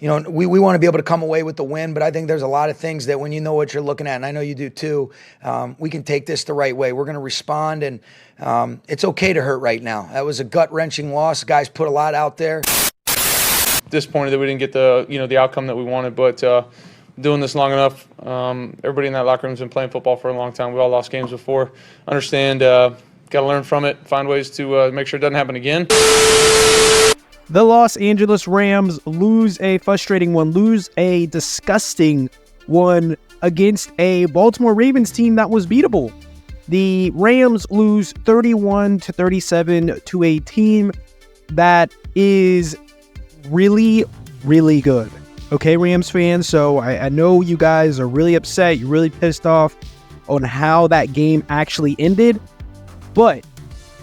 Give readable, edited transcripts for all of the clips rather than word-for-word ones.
we want to be able to come away with the win, but I think there's a lot of things that when you know what you're looking at, and I know you do too, we can take this the right way. We're going to respond, and it's okay to hurt right now. That was a gut-wrenching loss. Guys put a lot out there. Disappointed that we didn't get the outcome that we wanted, but doing this long enough, everybody in that locker room's been playing football for a long time. We all lost games before. Understand, got to learn from it, find ways to make sure it doesn't happen again. The Los Angeles Rams lose a frustrating one, lose a disgusting one against a Baltimore Ravens team that was beatable. The Rams lose 31-37 to a team that is really, really good. Okay, Rams fans, so I know you guys are really upset, you're really pissed off on how that game actually ended, but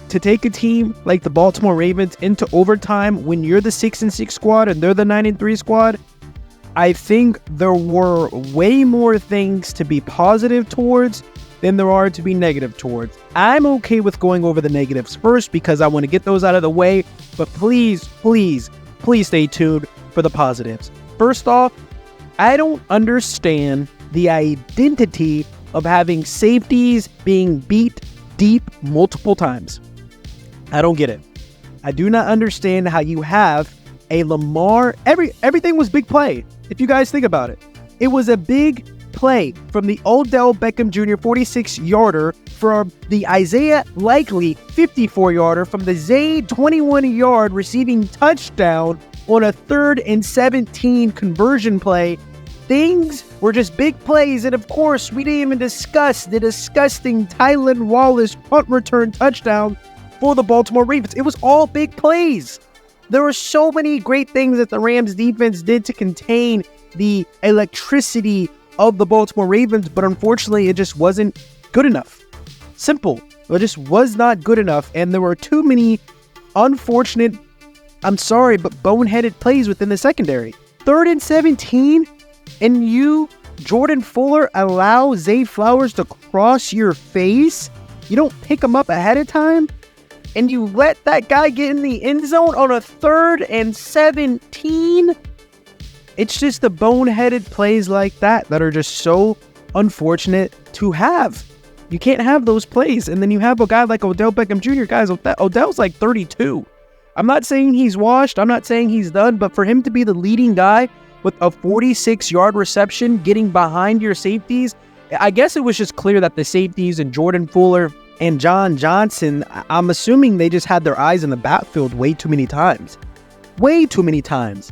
to take a team like the Baltimore Ravens into overtime when you're the 6-6 squad and they're the 9-3 squad, I think there were way more things to be positive towards than there are to be negative towards. I'm okay with going over the negatives first because I want to get those out of the way, but please stay tuned for the positives. First off, I don't understand the identity of having safeties being beat deep multiple times. I don't get it. I do not understand how you have a Lamar. Everything was big play. If you guys think about it, it was a big play from the Odell Beckham Jr. 46-yarder, from the Isaiah Likely 54-yarder, from the Zay 21-yard receiving touchdown on a 3rd and 17 conversion play. Things were just big plays, and of course, we didn't even discuss the disgusting Tylan Wallace punt return touchdown for the Baltimore Ravens. It was all big plays. There were so many great things that the Rams defense did to contain the electricity of the Baltimore Ravens, but unfortunately, it just wasn't good enough. Simple. It just was not good enough, and there were too many unfortunate, I'm sorry, but boneheaded plays within the secondary. 3rd and 17, and you, Jordan Fuller, allow Zay Flowers to cross your face? You don't pick him up ahead of time? And you let that guy get in the end zone on a 3rd and 17? It's just the boneheaded plays like that are just so unfortunate to have. You can't have those plays. And then you have a guy like Odell Beckham Jr. Guys, Odell's like 32. I'm not saying he's washed. I'm not saying he's done. But for him to be the leading guy with a 46-yard reception, getting behind your safeties, I guess it was just clear that the safeties and Jordan Fuller and John Johnson, I'm assuming they just had their eyes in the backfield way too many times. Way too many times.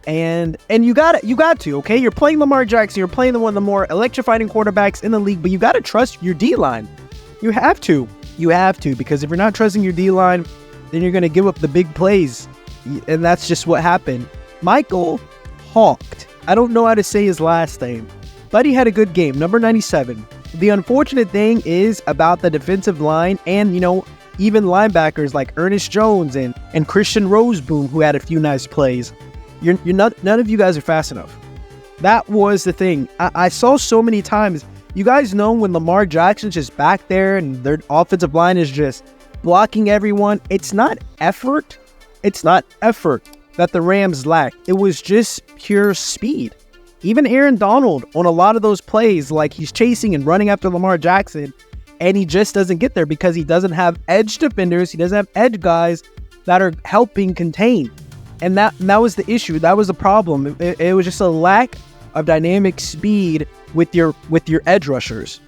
And you got to, okay? You're playing Lamar Jackson. You're playing one of the more electrifying quarterbacks in the league, but you got to trust your D-line. You have to. You have to, because if you're not trusting your D-line, then you're going to give up the big plays. And that's just what happened. Michael Hawked. I don't know how to say his last name, but he had a good game. Number 97. The unfortunate thing is about the defensive line and, even linebackers like Ernest Jones and Christian Roseboom, who had a few nice plays. None of you guys are fast enough. That was the thing. I saw so many times. You guys know when Lamar Jackson's just back there and their offensive line is just blocking everyone. It's not effort. It's not effort that the Rams lack. It was just pure speed. Even Aaron Donald on a lot of those plays, like he's chasing and running after Lamar Jackson, and he just doesn't get there because he doesn't have edge defenders. He doesn't have edge guys that are helping contain. And that was the issue. That was the problem. It was just a lack of dynamic speed with your edge rushers.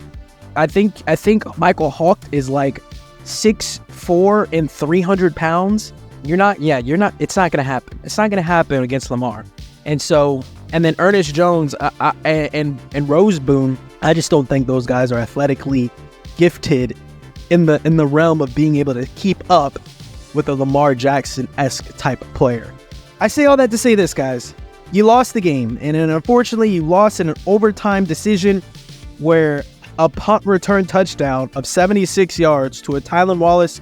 I think Michael Hawk is like 6'4" and 300 pounds. You're not. It's not gonna happen. It's not gonna happen against Lamar. And then Ernest Jones and Roseboom, I just don't think those guys are athletically gifted in the realm of being able to keep up with a Lamar Jackson-esque type of player. I say all that to say this, guys. You lost the game, and unfortunately, you lost in an overtime decision where a punt return touchdown of 76 yards to a Tylan Wallace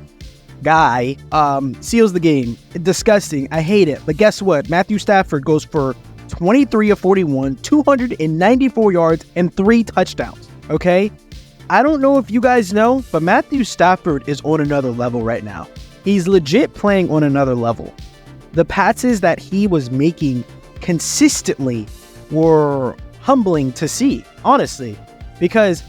guy seals the game. Disgusting. I hate it. But guess what? Matthew Stafford goes for 23 of 41, 294 yards, and 3 touchdowns. Okay? I don't know if you guys know, but Matthew Stafford is on another level right now. He's legit playing on another level. The passes that he was making consistently were humbling to see, honestly, because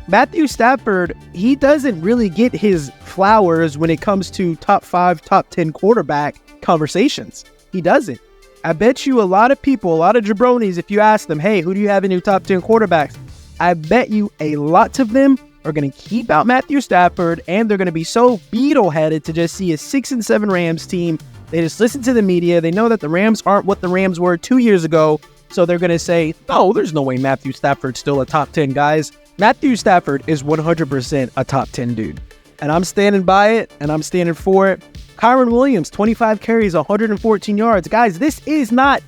Matthew Stafford, he doesn't really get his flowers when it comes to top 5, top 10 quarterback conversations. He doesn't. I bet you a lot of people, a lot of jabronis, if you ask them, hey, who do you have in your top 10 quarterbacks? I bet you a lot of them are going to keep out Matthew Stafford, and they're going to be so beetle-headed to just see a 6-7 Rams team. They just listen to the media. They know that the Rams aren't what the Rams were 2 years ago, so they're going to say, oh, there's no way Matthew Stafford's still a top 10, guys. Matthew Stafford is 100% a top 10 dude, and I'm standing by it, and I'm standing for it. Kyron Williams, 25 carries, 114 yards. Guys, this is not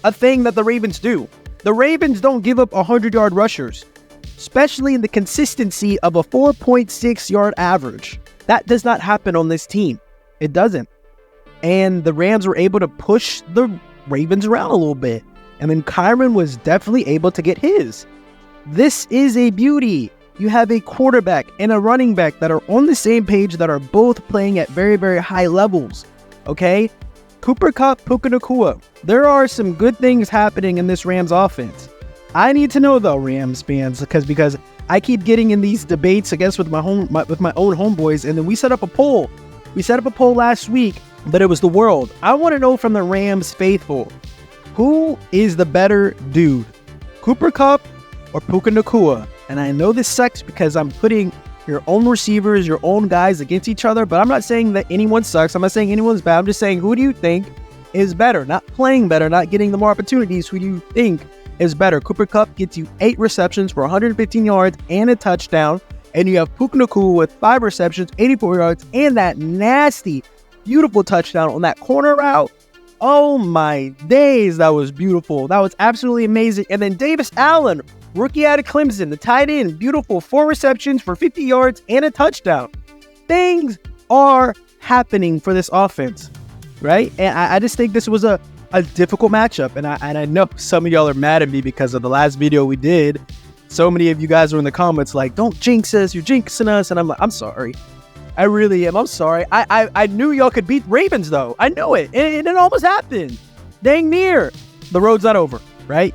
a thing that the Ravens do. The Ravens don't give up 100-yard rushers, especially in the consistency of a 4.6-yard average. That does not happen on this team. It doesn't. And the Rams were able to push the Ravens around a little bit. And then Kyron was definitely able to get his. This is a beauty. You have a quarterback and a running back that are on the same page, that are both playing at very, very high levels. Okay? Cooper Kupp, Puka Nacua. There are some good things happening in this Rams offense. I need to know though, Rams fans, because I keep getting in these debates, I guess, with my own homeboys, and then we set up a poll. We set up a poll last week, but it was the world. I want to know from the Rams faithful, who is the better dude? Cooper Kupp or Puka Nacua? And I know this sucks because I'm putting your own receivers, your own guys against each other, but I'm not saying that anyone sucks. I'm not saying anyone's bad. I'm just saying, who do you think is better? Not playing better, not getting the more opportunities. Who do you think is better? Cooper Kupp gets you 8 receptions for 115 yards and a touchdown. And you have Puka Nacua with 5 receptions, 84 yards, and that nasty, beautiful touchdown on that corner route. Oh my days, that was beautiful. That was absolutely amazing. And then Davis Allen, rookie out of Clemson, the tight end, beautiful, 4 receptions for 50 yards and a touchdown. Things are happening for this offense, right? And I just think this was a difficult matchup. And I know some of y'all are mad at me because of the last video we did. So many of you guys were in the comments like, don't jinx us, you're jinxing us. And I'm like, I'm sorry. I really am. I'm sorry. I knew y'all could beat Ravens, though. I know it. And it almost happened. Dang near. The road's not over, right?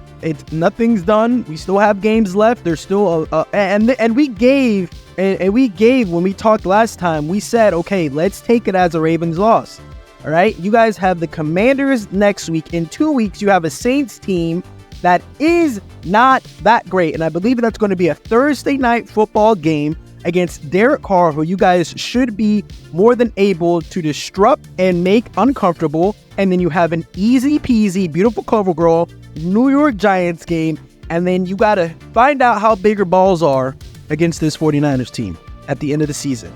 Nothing's done. We still have games left. There's still and we gave when we talked last time, we said, okay, let's take it as a Ravens loss. All right. You guys have the Commanders next week. In 2 weeks, you have a Saints team that is not that great. And I believe that's going to be a Thursday night football game against Derek Carr, who you guys should be more than able to disrupt and make uncomfortable. And then you have an easy peasy, beautiful cover girl New York Giants game. And then you got to find out how big your balls are against this 49ers team at the end of the season.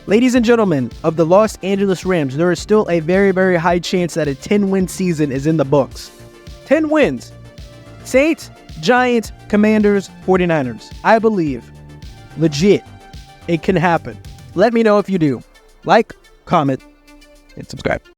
Ladies and gentlemen of the Los Angeles Rams, there is still a very, very high chance that a 10-win season is in the books. 10 wins. Saints, Giants, Commanders, 49ers. I believe. Legit. It can happen. Let me know if you do. Like, comment, and subscribe.